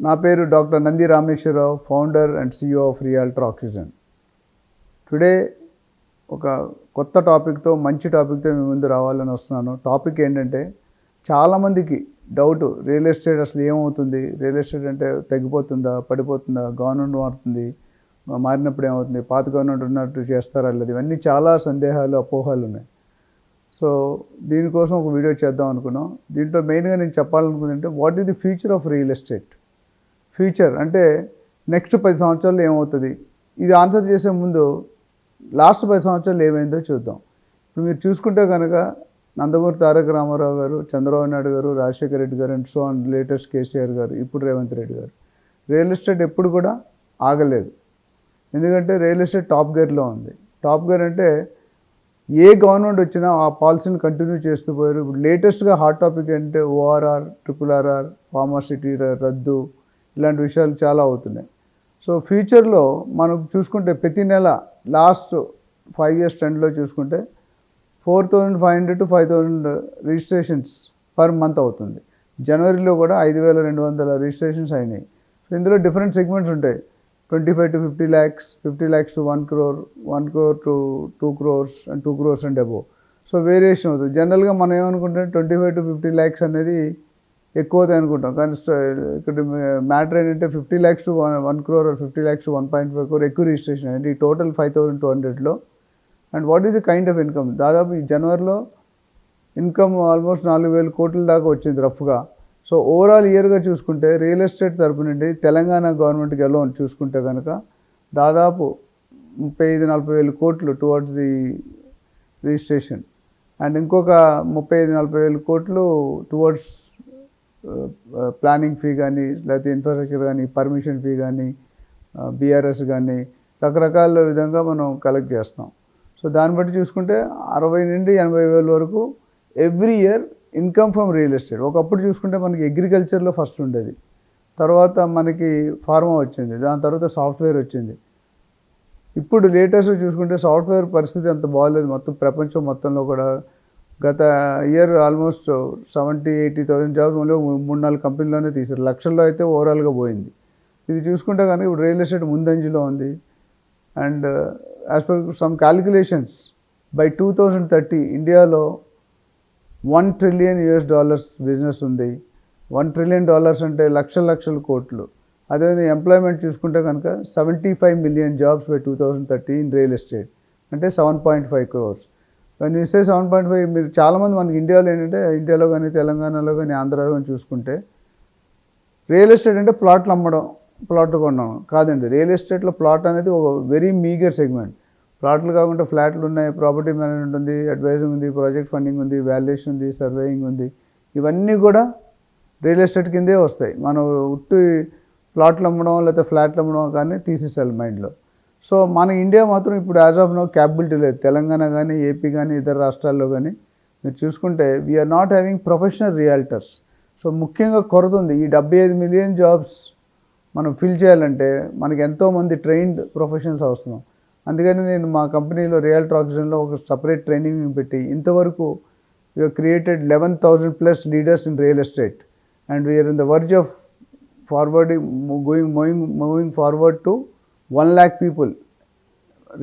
నా పేరు doctor Nandi Rameshwar Rao, founder and CEO of realtor oxygen. Today ఒక కొత్త టాపిక్తో, మంచి టాపిక్తో మీ ముందు రావాలని వస్తున్నాను. టాపిక్ ఏంటంటే, చాలామందికి డౌట్, రియల్ ఎస్టేట్ అసలు ఏమవుతుంది, రియల్ ఎస్టేట్ అంటే తగ్గిపోతుందా, పడిపోతుందా, గవర్నమెంట్ మారుతుంది, మారినప్పుడు ఏమవుతుంది, పాత గవర్నమెంట్ ఉన్నట్టు చేస్తారా లేదు, ఇవన్నీ చాలా సందేహాలు, అపోహలు ఉన్నాయి. సో దీనికోసం ఒక వీడియో చేద్దాం అనుకున్నాం. దీంట్లో మెయిన్గా నేను చెప్పాలనుకుందంటే, what is the future of real estate. Future అంటే నెక్స్ట్ 10 సంవత్సరాలు ఏమవుతుంది, ఇది ఆన్సర్ చేసే ముందు లాస్ట్ 10 సంవత్సరాలు ఏమైందో చూద్దాం. ఇప్పుడు మీరు చూసుకుంటే కనుక నందమూరి తారక రామారావు గారు, చంద్రబాబు నాయుడు గారు, రాజశేఖర రెడ్డి గారు and so on, latest KCR గారు, ఇప్పుడు రేవంత్ రెడ్డి గారు, రియల్ ఎస్టేట్ ఎప్పుడు కూడా ఆగలేదు. ఎందుకంటే రియల్ ఎస్టేట్ టాప్ గేర్లో ఉంది. టాప్ గేర్ అంటే ఏ గవర్నమెంట్ వచ్చినా ఆ పాలసీని కంటిన్యూ చేస్తూ పోయారు. ఇప్పుడు లేటెస్ట్గా హాట్ టాపిక్ అంటే ORR, RRR, ఫార్మాసిటీ రద్దు, ఇలాంటి విషయాలు చాలా అవుతున్నాయి. సో ఫ్యూచర్లో మనం చూసుకుంటే ప్రతి నెల లాస్ట్ 5 years ట్రెండ్లో చూసుకుంటే 4,500 to 5,000 రిజిస్ట్రేషన్స్ పర్ మంత్ అవుతుంది. జనవరిలో కూడా 5,200 రిజిస్ట్రేషన్స్ అయినాయి. సో ఇందులో డిఫరెంట్ సెగ్మెంట్స్ ఉంటాయి. 25 to 50 lakhs, 50 lakhs to 1 crore, 1 crore to 2 crores and 2 crores and above. So variation అవుతుంది. జనరల్గా మనం ఏమనుకుంటే 25 to 50 lakhs అనేది ఎక్కువ అవుతాయి అనుకుంటాం. కానీ ఇక్కడ మ్యాటర్ ఏంటంటే 50 lakhs to 1 crore or 50 lakhs to 1.5 crore ఎక్కువ రిజిస్ట్రేషన్ అయ్యింది. ఈ టోటల్ 5,200లో. And what is the kind of income, దాదాపు ఈ జనవరిలో ఇన్కమ్ ఆల్మోస్ట్ 4,000 కోట్ల దాకా వచ్చింది రఫ్గా. సో ఓవరాల్ ఇయర్గా చూసుకుంటే రియల్ ఎస్టేట్ తరపు నుండి తెలంగాణ గవర్నమెంట్కి అలోన్ చూసుకుంటే కనుక దాదాపు 35-40 కోట్లు టువర్డ్స్ ది రిజిస్ట్రేషన్, అండ్ ఇంకొక 35-40 కోట్లు టువర్డ్స్ ప్లానింగ్ ఫీ కానీ, లేకపోతే ఇన్ఫ్రాస్ట్రక్చర్ కానీ, పర్మిషన్ ఫీ కానీ, BRS కానీ, రకరకాల విధంగా మనం కలెక్ట్ చేస్తాం. సో దాన్ని బట్టి చూసుకుంటే 60,000 నుండి 80,000 వరకు every year income from real estate. ఒకప్పుడు చూసుకుంటే మనకి అగ్రికల్చర్లో ఫస్ట్ ఉండేది, తర్వాత మనకి ఫార్మా వచ్చింది, దాని తర్వాత సాఫ్ట్వేర్ వచ్చింది. ఇప్పుడు లేటెస్ట్ చూసుకుంటే సాఫ్ట్వేర్ పరిస్థితి అంత బాగలేదు. మొత్తం ప్రపంచం మొత్తంలో కూడా గత ఇయర్ ఆల్మోస్ట్ 70,000-80,000 జాబ్స్ మళ్ళీ 3-4 కంపెనీలోనే తీశారు. లక్షల్లో అయితే ఓవరాల్గా పోయింది. ఇది చూసుకుంటే కానీ ఇప్పుడు రియల్ ఎస్టేట్ ముందంజలో ఉంది. And as per some calculations, by 2030 ఇండియాలో $1 trillion బిజినెస్ ఉంది. $1 trillion అంటే లక్షల కోట్లు. అదేవిధంగా ఎంప్లాయ్మెంట్ చూసుకుంటే కనుక 75 million jobs by 2030 in real estate, అంటే 7.5 crores. when you say 7.5, మీరు చాలామంది మనకి ఇండియాలో ఏంటంటే, ఇండియాలో కానీ, తెలంగాణలో కానీ, ఆంధ్రాలో కానీ చూసుకుంటే రియల్ ఎస్టేట్ అంటే ప్లాట్లు అమ్మడం, ప్లాట్లు కొనడం కాదండి. రియల్ ఎస్టేట్లో ప్లాట్ అనేది ఒక వెరీ మీగర్ సెగ్మెంట్. ప్లాట్లు కాకుండా ఫ్లాట్లు ఉన్నాయి, ప్రాపర్టీ మేనేజ్మెంట్ ఉంది, అడ్వైజింగ్ ఉంది, ప్రాజెక్ట్ ఫండింగ్ ఉంది, వాల్యుయేషన్ ఉంది, సర్వేయింగ్ ఉంది. ఇవన్నీ కూడా రియల్ ఎస్టేట్ కిందే వస్తాయి. మనం ఉట్టి ప్లాట్లు అమ్మడం లేకపోతే ఫ్లాట్లు అమ్మడం కానీ తీసేసాలి మైండ్లో. సో మన ఇండియా మాత్రం ఇప్పుడు యాజ్ ఆఫ్ నో క్యాపబిలిటీ లేదు. తెలంగాణ కానీ, ఏపీ కానీ, ఇతర రాష్ట్రాల్లో కానీ మీరు చూసుకుంటే we're not having professional realtors. So ముఖ్యంగా కొరత ఉంది. ఈ 75 million జాబ్స్ మనం ఫిల్ చేయాలంటే మనకి ఎంతోమంది ట్రైన్డ్ ప్రొఫెషనల్స్ అవసరం. అందుకని నేను మా కంపెనీలో రియల్టర్ ఆక్సిజన్లో ఒక సపరేట్ ట్రైనింగ్ పెట్టి ఇంతవరకు we have created 11,000+ leaders in real estate, and we are in the verge of moving forward to 1 lakh people.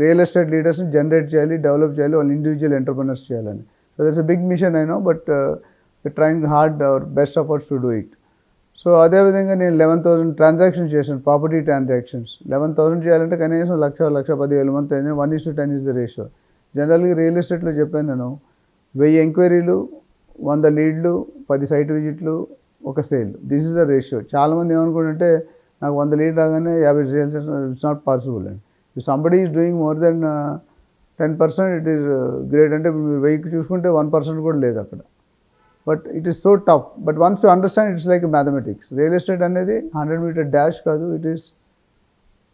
Real estate లీడర్స్ని జనరేట్ చేయాలి, డెవలప్ చేయాలి, వాళ్ళు ఇండివిజువల్ ఎంటర్ప్రెనర్స్ చేయాలని. So that's a big mission I know, but trying hard our best efforts to do it. So అదేవిధంగా నేను 11,000 transactions చేశాను, property transactions. 11,000 చేయాలంటే కనీసం 1,10,000 మంత్ అయింది. 1:10 ఇస్ ద రేషియో. జనరల్గా రియల్ ఎస్టేట్లో చెప్పాను నేను, 1000 ఎంక్వైరీలు, 100 లీడ్లు, 10 సైట్ విజిట్లు, 1 sale. This is the ratio. చాలామంది ఏమనుకుంటుంటే నాకు 100 లీడ్ రాగానే 50 sales, it's not possible and if somebody is doing more than 10%, it is great. అంటే మీరు 1000కి చూసుకుంటే 1% కూడా లేదు అక్కడ. But it is so tough. But once you understand, it's like mathematics. Real estate అనేది 100-meter డాష్ కాదు, ఇట్ ఈస్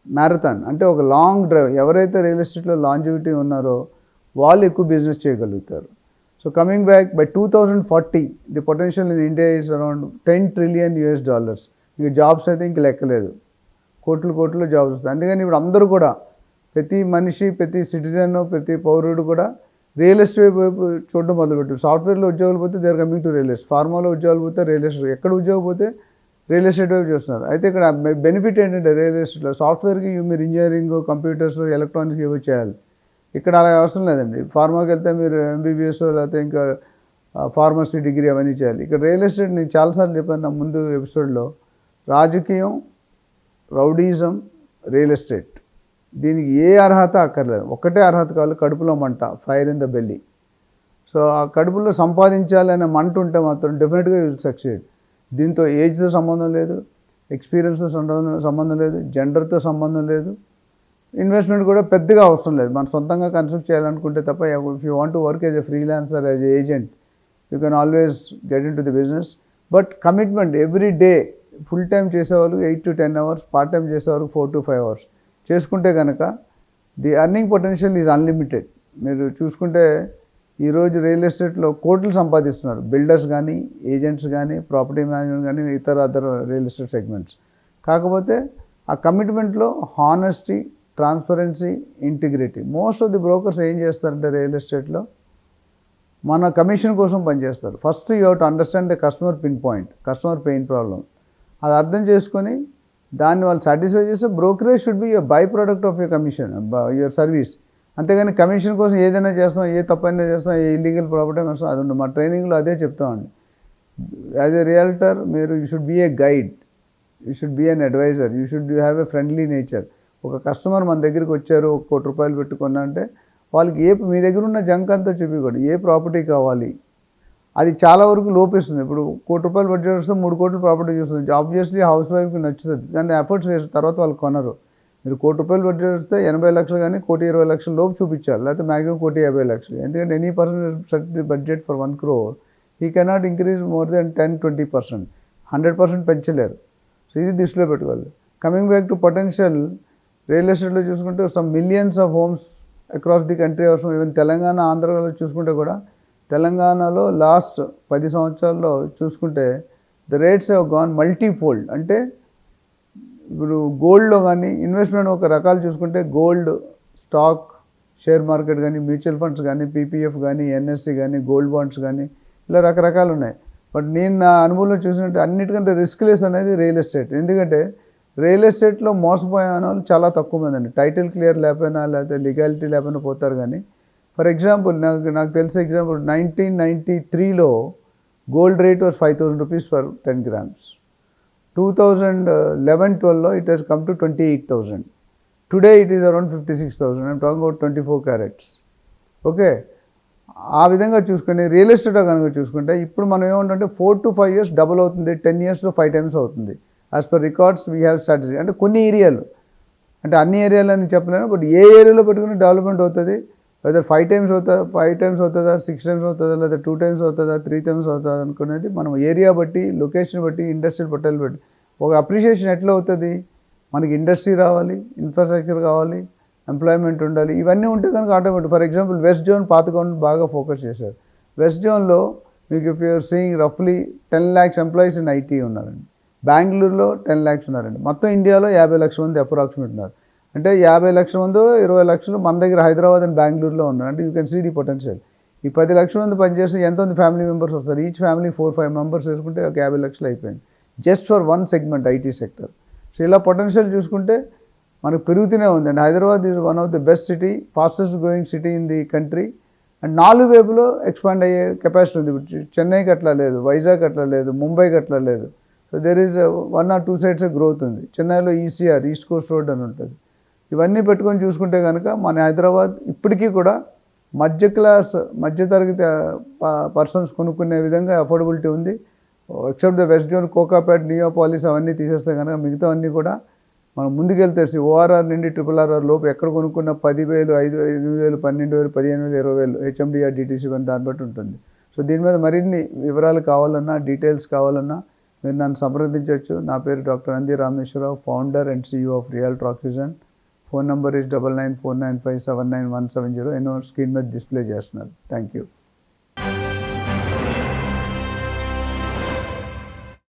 మ్యారథాన్. అంటే ఒక లాంగ్ డ్రైవ్. ఎవరైతే రియల్ ఎస్టేట్లో లాంజివిటీ ఉన్నారో వాళ్ళు ఎక్కువ బిజినెస్ చేయగలుగుతారు. So coming back, by 2040 the potential in India is around $10 trillion. ఇక జాబ్స్ అయితే ఇంక లెక్కలేదు, కోట్లు జాబ్స్ వస్తాయి. అందుకని ఇప్పుడు అందరూ కూడా, ప్రతి మనిషి, ప్రతి సిటిజన్, ప్రతి పౌరుడు కూడా రియల్ ఎస్టేట్ వైపు చూడడం మొదలుపెట్టారు. సాఫ్ట్వేర్లో ఉద్యోగాలు పోతే they are coming to real estate, ఫార్మాలో ఉద్యోగాలు పోతే రియల్ ఎస్టేట్, ఎక్కడ ఉద్యోగం పోతే రియల్ ఎస్టేట్ వైపు చూస్తున్నారు. అయితే ఇక్కడ బెనిఫిట్ ఏంటంటే రియల్ ఎస్టేట్లో సాఫ్ట్వేర్కి మీరు ఇంజనీరింగ్, కంప్యూటర్స్, ఎలక్ట్రానిక్స్ ఇవి చేయాలి. ఇక్కడ అలా అవసరం లేదండి. ఫార్మాకి వెళ్తే మీరు ఎంబీబీఎస్ లేకపోతే ఇంకా ఫార్మసీ డిగ్రీ అవన్నీ చేయాలి. ఇక్కడ రియల్ ఎస్టేట్ నేను చాలాసార్లు చెప్పాను నా ముందు ఎపిసోడ్లో, రాజకీయం, రౌడీజం, రియల్ ఎస్టేట్, దీనికి ఏ అర్హత అక్కర్లేదు. ఒక్కటే అర్హత కావాలి, కడుపులో మంట, fire in the belly. So ఆ కడుపులో సంపాదించాలి అనే మంట ఉంటే మాత్రం డెఫినెట్గా యూ విల్ సక్సీడ్. దీంతో ఏజ్తో సంబంధం లేదు, ఎక్స్పీరియన్స్తో సంబంధం లేదు, జెండర్తో సంబంధం లేదు, ఇన్వెస్ట్మెంట్ కూడా పెద్దగా అవసరం లేదు. మనం సొంతంగా కన్స్ట్రక్ట్ చేయాలనుకుంటే తప్ప, if you want to work as a freelancer, as a agent, you can always get in to the business. But commitment every day, full time చేసేవాళ్ళు 8 to 10 hours, పార్ట్ టైం చేసేవారు 4 to 5 hours చేసుకుంటే కనుక the earning potential is unlimited. మీరు చూసుకుంటే ఈరోజు real ఎస్టేట్లో కోట్లు సంపాదిస్తున్నారు బిల్డర్స్ కానీ, ఏజెంట్స్ కానీ, ప్రాపర్టీ మేనేజ్మెంట్ కానీ, అదర్ రియల్ ఎస్టేట్ సెగ్మెంట్స్. కాకపోతే ఆ కమిట్మెంట్లో honesty, transparency, integrity. Most of the brokers ఏం చేస్తారంటే రియల్ ఎస్టేట్లో మన కమిషన్ కోసం పనిచేస్తారు. First you have to understand the customer pin point, customer pain problem. అది అర్థం చేసుకొని దాన్ని వాళ్ళు సాటిస్ఫై చేస్తే brokerage should be your by product of your commission, your service. అంతేగాని కమిషన్ కోసం ఏదైనా చేస్తాం, ఏ తప్పైనా చేస్తాం, ఏ ఇల్లీగల్ ప్రాపర్టీ చేస్తాం, అది ఉండదు. మా ట్రైనింగ్లో అదే చెప్తామండి. యాజ్ ఎ రియల్టర్ మీరు you should be a guide, you should be an adviser, you should have a friendly nature. ఒక కస్టమర్ మన దగ్గరికి వచ్చారు, ₹1 కోటి పెట్టుకున్నా అంటే వాళ్ళకి మీ దగ్గర ఉన్న జంక్ అంతా చూపించకూడదు. ఏ ప్రాపర్టీ కావాలి, అది చాలా వరకు లోపిస్తుంది. ఇప్పుడు ₹1 కోటి బడ్జెట్ వస్తే 3 కోట్ల ప్రాపర్టీ చూస్తుంది. ఆబ్వియస్లీ హౌస్ వైఫ్కి నచ్చుతుంది, దాన్ని ఎఫర్ట్స్ వేసిన తర్వాత వాళ్ళు కొనరు. మీరు ₹1 కోటి బడ్జెట్ వస్తే 80 లక్షలు కానీ ₹1,20,00,000 లోపు చూపించాలి, లేకపోతే మ్యాక్సిమం ₹1,50,00,000. ఎందుకంటే any person set the budget for 1 crore, he cannot increase more than 10-20%, 100% పెంచలేరు. సో ఇది దృష్టిలో పెట్టుకోవాలి. Coming back to potential, real ఎస్టేట్లో చూసుకుంటే some millions of homes across the country అవసరం. ఈవెన్ తెలంగాణ, ఆంధ్రలో చూసుకుంటే కూడా, తెలంగాణలో లాస్ట్ 10 సంవత్సరాల్లో చూసుకుంటే the rates have gone multifold. అంటే ఇప్పుడు గోల్డ్లో కానీ ఇన్వెస్ట్మెంట్ ఒక రకాలు చూసుకుంటే గోల్డ్, స్టాక్, షేర్ మార్కెట్ కానీ, మ్యూచువల్ ఫండ్స్ కానీ, పీపీఎఫ్ కానీ, ఎన్ఎస్సి కానీ, గోల్డ్ బాండ్స్ కానీ, ఇలా రకరకాలు ఉన్నాయి. బట్ నేను నా అనుభవంలో చూసినట్టు అన్నిటికంటే రిస్క్ లెస్ అనేది రియల్ ఎస్టేట్. ఎందుకంటే రియల్ ఎస్టేట్లో మోసపోయే వాళ్ళు చాలా తక్కువ మంది అండి. టైటిల్ క్లియర్ లేకపోయినా, లేకపోతే లీగాలిటీ లేకపోయినా పోతారు. కానీ ఫర్ ఎగ్జాంపుల్ నాకు తెలిసే ఎగ్జాంపుల్ 1993లో gold rate was ₹5,000 for 10 grams. 2011-12లో it has come to 28,000. Today it is around 56,000. I'm talking about 24 carats. Okay, ఆ విధంగా చూసుకొని రియల్ ఎస్టేట్ కనుక చూసుకుంటే ఇప్పుడు మనం ఏమంటే 4 to 5 years డబుల్ అవుతుంది, 10 yearsలో 5 times అవుతుంది. As per records we have strategy. అంటే కొన్ని ఏరియాలు, అంటే అన్ని ఏరియాలు అని చెప్పలేను, బట్ ఏ ఏరియాలో పెట్టుకుని డెవలప్మెంట్ అవుతుంది, వెదర్ 5 times అవుతుందా, 6 times అవుతుందా, లేదా 2 times అవుతుందా, 3 times అవుతుందా అనుకునేది మనం ఏరియా బట్టి, లొకేషన్ బట్టి, ఇండస్ట్రియల్ పట్టాలు బట్టి. ఒక అప్రిషియేషన్ ఎట్లా అవుతుంది, మనకి ఇండస్ట్రీ రావాలి, ఇన్ఫ్రాస్ట్రక్చర్ కావాలి, ఎంప్లాయ్మెంట్ ఉండాలి. ఇవన్నీ ఉంటే కనుక automatic. For example west zone, పాత గవర్నమెంట్ బాగా ఫోకస్ చేశారు. వెస్ట్ జోన్లో మీకు ఇఫ్ యూఆర్ సీయింగ్ రఫ్లీ 10 lakhs ఎంప్లాయీస్ ఇన్ ఐటీ ఉన్నారండి. బెంగళూరులో 10 lakhs ఉన్నారండి. మొత్తం ఇండియాలో 50 లక్షల మంది అప్రాక్సిమేట్ ఉన్నారు. అంటే 50 లక్షల మంది, 20 లక్షలు మన దగ్గర హైదరాబాద్ అండ్ బెంగళూరులో ఉన్నారు. అంటే you can see the potential. ఈ 10 లక్షల మంది పనిచేస్తే ఎంతమంది ఫ్యామిలీ మెంబర్స్ వస్తారు? ఈచ్ ఫ్యామిలీ 4-5 members వేసుకుంటే ఒక 50 లక్షలు అయిపోయింది, just for one segment, IT sector. So ఇలా పొటెన్షియల్ చూసుకుంటే మనకు పెరుగుతూనే ఉంది. And Hyderabad is one of the best city, fastest growing city in the country. And 4 వైపులో ఎక్స్పాండ్ అయ్యే కెపాసిటీ ఉంది. చెన్నైకి అట్లా లేదు, వైజాగ్ అట్లా లేదు, ముంబైకి అట్లా లేదు. So there is 1 or 2 sides growth ఉంది. చెన్నైలో ఈసీఆర్, ఈస్ట్ కోస్ట్ రోడ్ అని ఉంటుంది. ఇవన్నీ పెట్టుకొని చూసుకుంటే కనుక మన హైదరాబాద్ ఇప్పటికీ కూడా మధ్య క్లాస్, మధ్యతరగతి పర్సన్స్ కొనుక్కునే విధంగా అఫోర్డబిలిటీ ఉంది. Except the west zone, Kokapet, Neopolis అవన్నీ తీసేస్తే కనుక మిగతా అన్నీ కూడా మనం ముందుకెళ్తే ఓఆర్ఆర్ నుండి RRR లోపు ఎక్కడ కొనుక్కున్న 10,000, 5,000, 12,000, 15,000, 20,000 హెచ్ఎండిఆర్, డిటీసీ దాన్ని బట్టి ఉంటుంది. సో దీని మీద మరిన్ని వివరాలు కావాలన్నా, డీటెయిల్స్ కావాలన్నా మీరు నన్ను సంప్రదించవచ్చు. నా పేరు doctor Nandi Rameshwar Rao, founder and CEO of realtor oxygen. Phone number is 9949579170. ఎన్నో స్క్రీన్ మీద డిస్ప్లే చేస్తున్నారు. Thank you.